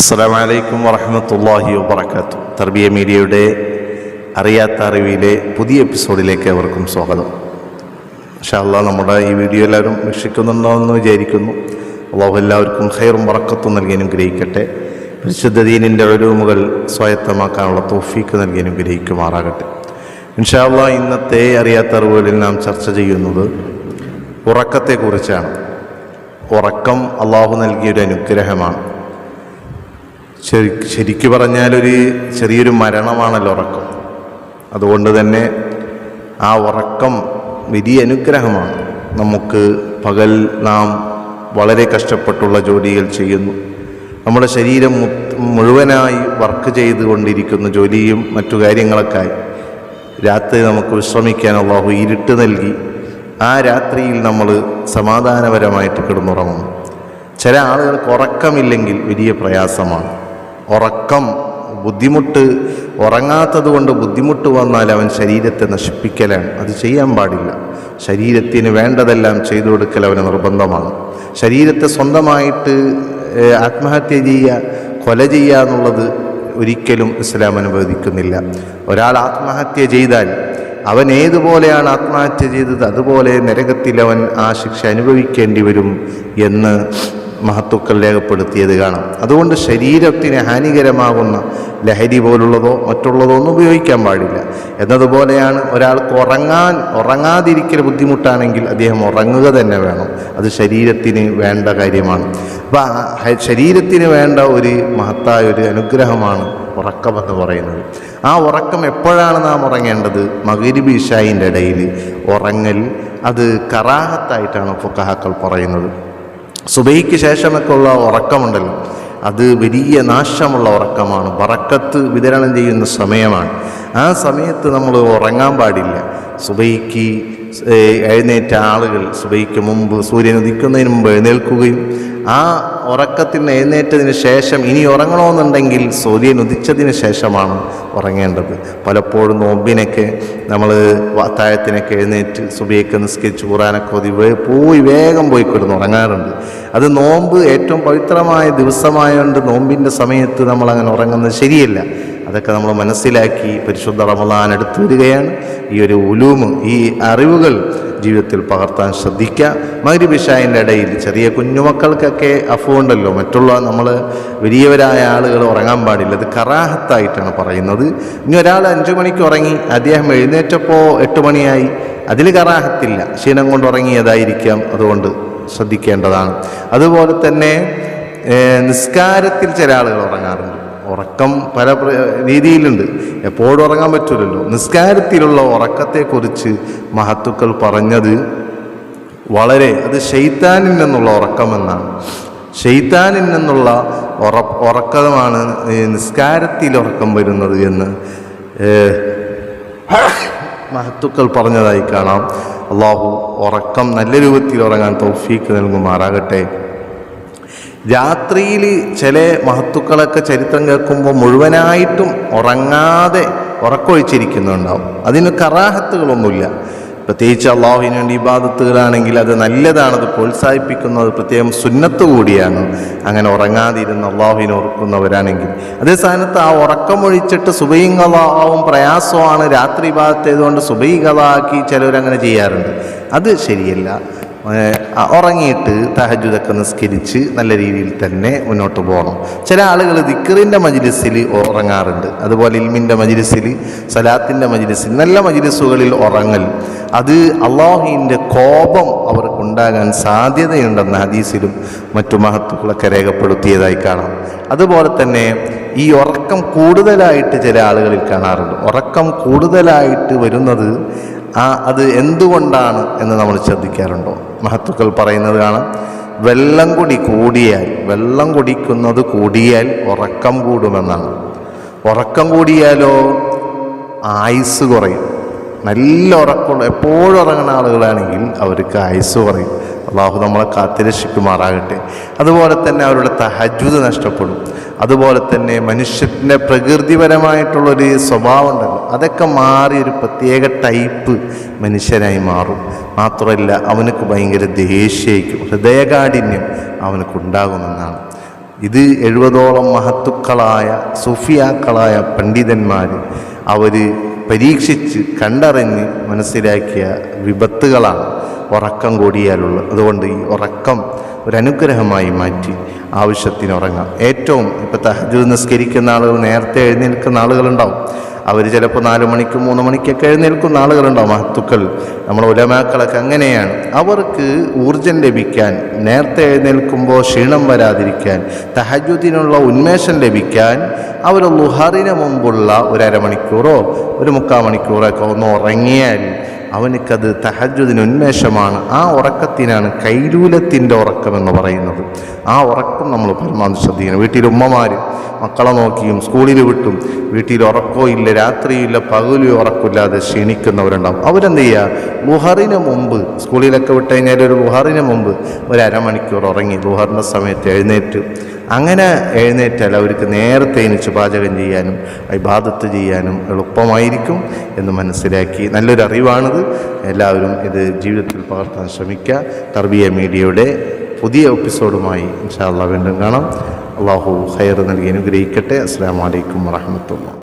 അസ്സലാമു അലൈക്കും വറഹ്മത്തുള്ളാഹി വബറകാതുഹു. തർബിയ മീഡിയയുടെ അറിയാത്ത അറിവിലെ പുതിയ എപ്പിസോഡിലേക്ക് അവർക്കും സ്വാഗതം. ഇൻഷാ അല്ലാഹ് നമ്മുടെ ഈ വീഡിയോ എല്ലാവരും വീക്ഷിക്കുന്നുണ്ടോ എന്ന് വിചാരിക്കുന്നു. അല്ലാഹു എല്ലാവർക്കും ഖൈറും ബറക്കത്തും നൽകി അനുഗ്രഹിക്കട്ടെ. പരിശുദ്ധ ദീനിൻ്റെ ഉലൂമുകൾ സ്വായത്തമാക്കാനുള്ള തൗഫീക്ക് നൽകി അനുഗ്രഹിക്കുമാറാകട്ടെ. ഇൻഷാ അല്ലാഹ് ഇന്നത്തെ അറിയാത്ത അറിവുകളിൽ നാം ചർച്ച ചെയ്യുന്നത് ഉറക്കത്തെക്കുറിച്ചാണ്. ഉറക്കം അല്ലാഹു നൽകിയൊരു അനുഗ്രഹമാണ്. ശരിക്കു പറഞ്ഞാലൊരു ചെറിയൊരു മരണമാണല്ലോ ഉറക്കം. അതുകൊണ്ട് തന്നെ ആ ഉറക്കം വലിയ അനുഗ്രഹമാണ്. നമുക്ക് പകൽ നാം വളരെ കഷ്ടപ്പെട്ടുള്ള ജോലികൾ ചെയ്യുന്നു. നമ്മുടെ ശരീരം മുഴുവനായി വർക്ക് ചെയ്തുകൊണ്ടിരിക്കുന്ന ജോലിയും മറ്റു കാര്യങ്ങളൊക്കെയായി രാത്രി നമുക്ക് വിശ്രമിക്കാൻ അല്ലാഹു ഇരുട്ട് നൽകി ആ രാത്രിയിൽ നമ്മൾ സമാധാനപരമായിട്ട് കിടന്നുറങ്ങുന്നു. ചില ആളുകൾക്ക് ഉറക്കമില്ലെങ്കിൽ വലിയ പ്രയാസമാണ്. ഉറങ്ങാത്തത് കൊണ്ട് ബുദ്ധിമുട്ട് വന്നാൽ അവൻ ശരീരത്തെ നശിപ്പിക്കലാണ്. അത് ചെയ്യാൻ പാടില്ല. ശരീരത്തിന് വേണ്ടതെല്ലാം ചെയ്തു കൊടുക്കൽ അവന് നിർബന്ധമാണ്. ശരീരത്തെ സ്വന്തമായിട്ട് ആത്മഹത്യ ചെയ്യുക, കൊല ചെയ്യുക എന്നുള്ളത് ഒരിക്കലും ഇസ്ലാം അനുവദിക്കുന്നില്ല. ഒരാൾ ആത്മഹത്യ ചെയ്താൽ അവൻ ഏതുപോലെയാണ് ആത്മഹത്യ ചെയ്തത് അതുപോലെ നരകത്തിൽ അവൻ ആ ശിക്ഷ അനുഭവിക്കേണ്ടി വരും എന്ന് മഹത്തുക്കൾ രേഖപ്പെടുത്തിയത് കാണാം. അതുകൊണ്ട് ശരീരത്തിന് ഹാനികരമാകുന്ന ലഹരി പോലുള്ളതോ മറ്റുള്ളതോ ഒന്നും ഉപയോഗിക്കാൻ പാടില്ല. എന്നതുപോലെയാണ് ഒരാൾക്ക് ഉറങ്ങാതിരിക്കൽ ബുദ്ധിമുട്ടാണെങ്കിൽ അദ്ദേഹം ഉറങ്ങുക തന്നെ വേണം. അത് ശരീരത്തിന് വേണ്ട കാര്യമാണ്. അപ്പം ശരീരത്തിന് വേണ്ട ഒരു മഹത്തായ ഒരു അനുഗ്രഹമാണ് ഉറക്കമെന്ന് പറയുന്നത്. ആ ഉറക്കം എപ്പോഴാണ് നാം ഉറങ്ങേണ്ടത്? മഗ്‌രിബ് ഇശാഇൻ്റെ ഇടയിൽ ഉറങ്ങൽ അത് കറാഹത്തായിട്ടാണ് ഫുഖഹാക്കൾ പറയുന്നത്. സുബഹിക്ക് ശേഷമൊക്കെ ഉള്ള ഉറക്കമുണ്ടല്ലോ, അത് വലിയ നാശമുള്ള ഉറക്കമാണ്. ബറക്കത്ത് വിതരണം ചെയ്യുന്ന സമയമാണ്. ആ സമയത്ത് നമ്മൾ ഉറങ്ങാൻ പാടില്ല. സുബഹിക്ക് എഴുന്നേറ്റ ആളുകൾ സുബഹിക്ക് മുമ്പ്, സൂര്യൻ ഉദിക്കുന്നതിന് മുമ്പ് എഴുന്നേൽക്കുകയും ആ ഉറക്കത്തിൽ നിന്ന് എഴുന്നേറ്റതിന് ശേഷം ഇനി ഉറങ്ങണമെന്നുണ്ടെങ്കിൽ സൂര്യൻ ഉദിച്ചതിന് ശേഷമാണ് ഉറങ്ങേണ്ടത്. പലപ്പോഴും നോമ്പിനൊക്കെ നമ്മൾ അത്താഴത്തിനൊക്കെ എഴുന്നേറ്റ് സുബഹിയൊക്കെ നിസ്കരിച്ച് ഖുർആനൊക്കെ ഓതി വേഗം പോയി കിടന്ന് ഉറങ്ങാറുണ്ട്. അത് നോമ്പ് ഏറ്റവും പവിത്രമായ ദിവസമായതുകൊണ്ട് നോമ്പിൻ്റെ സമയത്ത് നമ്മളങ്ങനെ ഉറങ്ങുന്നത് ശരിയല്ല. അതൊക്കെ നമ്മൾ മനസ്സിലാക്കി പരിശുദ്ധ റമളാൻ അടുത്ത് വരികയാണ്. ഈ ഒരു ഉലൂമ്, ഈ അറിവുകൾ ജീവിതത്തിൽ പകർത്താൻ ശ്രദ്ധിക്കുക. മഗ്‌രിബ് ഇശാഇൻ്റെ ഇടയിൽ ചെറിയ കുഞ്ഞുമക്കൾക്കൊക്കെ അഫുണ്ടല്ലോ, മറ്റുള്ള നമ്മൾ വലിയവരായ ആളുകൾ ഉറങ്ങാൻ പാടില്ല. അത് കറാഹത്തായിട്ടാണ് പറയുന്നത്. ഇനി ഒരാൾ 5 മണിക്ക് ഉറങ്ങി, അദ്ദേഹം എഴുന്നേറ്റപ്പോൾ 8 മണിയായി, അതിൽ കറാഹത്തില്ല. ക്ഷീണം കൊണ്ട് ഉറങ്ങിയതായിരിക്കാം. അതുകൊണ്ട് ശ്രദ്ധിക്കേണ്ടതാണ്. അതുപോലെ തന്നെ നിസ്കാരത്തിൽ ചില ആളുകൾ ഉറങ്ങാറുണ്ട്. ഉറക്കം പല രീതിയിലുണ്ട്, എപ്പോഴും ഉറങ്ങാൻ പറ്റില്ലല്ലോ. നിസ്കാരത്തിലുള്ള ഉറക്കത്തെക്കുറിച്ച് മഹത്തുക്കൾ പറഞ്ഞത് അത് ശൈത്താനിൽ നിന്നുള്ള ഉറക്കമെന്നാണ്. ശൈത്താനിൽ നിന്നുള്ള ഉറക്കമാണ് നിസ്കാരത്തിൽ ഉറക്കം വരുന്നത് എന്ന് മഹത്തുക്കൾ പറഞ്ഞതായി കാണാം. അല്ലാഹു ഉറക്കം നല്ല രൂപത്തിൽ ഉറങ്ങാൻ തൗഫീക്ക് നൽകുമാറാകട്ടെ. രാത്രിയിൽ ചില മഹത്തുക്കളൊക്കെ ചരിത്രം കേൾക്കുമ്പോൾ മുഴുവനായിട്ടും ഉറങ്ങാതെ ഉറക്കൊഴിച്ചിരിക്കുന്നുണ്ടാവും. അതിന് കറാഹത്തുകളൊന്നുമില്ല. പ്രത്യേകിച്ച് അള്ളാഹുവിന് വേണ്ടി ഇബാദത്തുകളാണെങ്കിൽ അത് നല്ലതാണ്, അത് പ്രോത്സാഹിപ്പിക്കുന്നത് പ്രത്യേകം സുന്നത്ത് കൂടിയാണ്. അങ്ങനെ ഉറങ്ങാതിരുന്ന് അള്ളാഹുവിനെ ഓർക്കുന്നവരാണെങ്കിൽ അതേ സ്ഥാനത്ത് ആ ഉറക്കം ഒഴിച്ചിട്ട് സുബഹി ഖളാവും പ്രയാസമാണ്. രാത്രി ഇബാദത്തായതുകൊണ്ട് സുബഹി ഖളാക്കി ചിലവരങ്ങനെ ചെയ്യാറുണ്ട്. അത് ശരിയല്ല. ഉറങ്ങിയിട്ട് തഹജ്ജുദൊക്കെ നിസ്കരിച്ച് നല്ല രീതിയിൽ തന്നെ മുന്നോട്ട് പോകണം. ചില ആളുകൾ ദിക്റിൻ്റെ മജ്‌ലിസിൽ ഉറങ്ങാറുണ്ട്. അതുപോലെ ഇൽമിൻ്റെ മജ്‌ലിസിൽ, സലാത്തിൻ്റെ മജ്‌ലിസിൽ, നല്ല മജ്‌ലിസുകളിൽ ഉറങ്ങൽ അത് അള്ളാഹുവിൻ്റെ കോപം അവർക്കുണ്ടാകാൻ സാധ്യതയുണ്ടെന്ന ഹദീസിലും മറ്റു മഹത്തുക്കളൊക്കെ രേഖപ്പെടുത്തിയതായി കാണാം. അതുപോലെ തന്നെ ഈ ഉറക്കം കൂടുതലായിട്ട് ചില ആളുകളിൽ കാണാറുണ്ട്. ഉറക്കം കൂടുതലായിട്ട് വരുന്നത് അത് എന്തുകൊണ്ടാണ് എന്ന് നമ്മൾ ശ്രദ്ധിക്കാറുണ്ടോ? മഹത്തുക്കൾ പറയുന്നത് കാണാം, വെള്ളം കുടിക്കുന്നത് കൂടിയാൽ ഉറക്കം കൂടുമെന്നാണ്. ഉറക്കം കൂടിയാലോ ആയുസ് കുറയും. നല്ല ഉറക്കമുള്ള എപ്പോഴും ഉറങ്ങുന്ന ആളുകളാണെങ്കിൽ അവർക്ക് ആയുസ് കുറയും. അള്ളാഹു നമ്മളെ കാത്തിരക്ഷിക്കുമാറാകട്ടെ. അതുപോലെ തന്നെ അവരുടെ തഹജ്ജുദ് നഷ്ടപ്പെടും. അതുപോലെ തന്നെ മനുഷ്യൻ്റെ പ്രകൃതിപരമായിട്ടുള്ളൊരു സ്വഭാവം ഉണ്ടല്ലോ, അതൊക്കെ മാറി ഒരു പ്രത്യേക ടൈപ്പ് മനുഷ്യനായി മാറും. മാത്രമല്ല അവനക്ക് ഭയങ്കര ദേഷ്യായിരിക്കും, ഹൃദയകാഠിന്യം അവനക്കുണ്ടാകുമെന്നാണ്. ഇത് 70ഓളം മഹത്തുക്കളായ സുഫിയാക്കളായ പണ്ഡിതന്മാർ അവർ പരീക്ഷിച്ച് കണ്ടറിഞ്ഞ് മനസ്സിലാക്കിയ വിപത്തുകളാണ് ഉറക്കം കൂടിയാലുള്ളത്. അതുകൊണ്ട് ഈ ഉറക്കം ഒരനുഗ്രഹമായി മാറ്റി ആവശ്യത്തിന് ഉറങ്ങാം. ഏറ്റവും ഇപ്പോൾ തഹജ്ജുദ് നിസ്കരിക്കുന്ന ആളുകൾ, നേരത്തെ എഴുന്നേൽക്കുന്ന ആളുകളുണ്ടാവും. അവർ ചിലപ്പോൾ 4 മണിക്കും 3 മണിക്കൊക്കെ എഴുന്നേൽക്കുന്ന ആളുകളുണ്ടാവും. മഹത്തുക്കൾ, നമ്മളെ ഉലമാക്കളൊക്കെ അങ്ങനെയാണ്. അവർക്ക് ഊർജം ലഭിക്കാൻ, നേരത്തെ എഴുന്നേൽക്കുമ്പോൾ ക്ഷീണം വരാതിരിക്കാൻ, തഹജ്ജുദിനുള്ള ഉന്മേഷം ലഭിക്കാൻ അവർ ളുഹറിന് മുമ്പുള്ള ഒരു അരമണിക്കൂറോ 1/4 മണിക്കൂറൊക്കെ ഒന്ന് ഉറങ്ങിയാൽ അവനക്കത് തഹജ്ജുദിന് ഉന്മേഷമാണ്. ആ ഉറക്കത്തിനാണ് കൈലൂലത്തിൻ്റെ ഉറക്കമെന്ന് പറയുന്നത്. ആ ഉറക്കം നമ്മൾ പരമാവധി ശ്രദ്ധിക്കണം. വീട്ടിൽ ഉമ്മമാർ മക്കളെ നോക്കിയും സ്കൂളിൽ വിട്ടും വീട്ടിൽ ഉറക്കോ ഇല്ല, രാത്രിയില്ല, പകലും ഉറക്കമില്ലാതെ ക്ഷീണിക്കുന്നവരുണ്ടാവും. അവരെന്ത് ചെയ്യുക, ളുഹറിന് മുമ്പ്, സ്കൂളിലൊക്കെ വിട്ട് കഴിഞ്ഞാൽ ഒരു ളുഹറിന് മുമ്പ് ഒരു അരമണിക്കൂർ ഉറങ്ങി ളുഹറിൻ്റെ സമയത്ത് എഴുന്നേറ്റ്, അങ്ങനെ എഴുന്നേറ്റാൽ അവർക്ക് നേരത്തെ എണീച്ച് പാചകം ചെയ്യാനും ഇബാദത്ത് ചെയ്യാനും എളുപ്പമായിരിക്കും എന്ന് മനസ്സിലാക്കി. നല്ലൊരു അറിവാണിത്. എല്ലാവരും ഇത് ജീവിതത്തിൽ പകർത്താൻ ശ്രമിക്കുക. തർബിയ മീഡിയയുടെ പുതിയ എപ്പിസോഡുമായി ഇൻഷാ അല്ലാഹ് വീണ്ടും കാണാം. അള്ളാഹു ഖൈർ നൽകി അനുഗ്രഹിക്കട്ടെ. അസ്സലാമു അലൈക്കും വറഹ്മത്തുള്ളാഹി.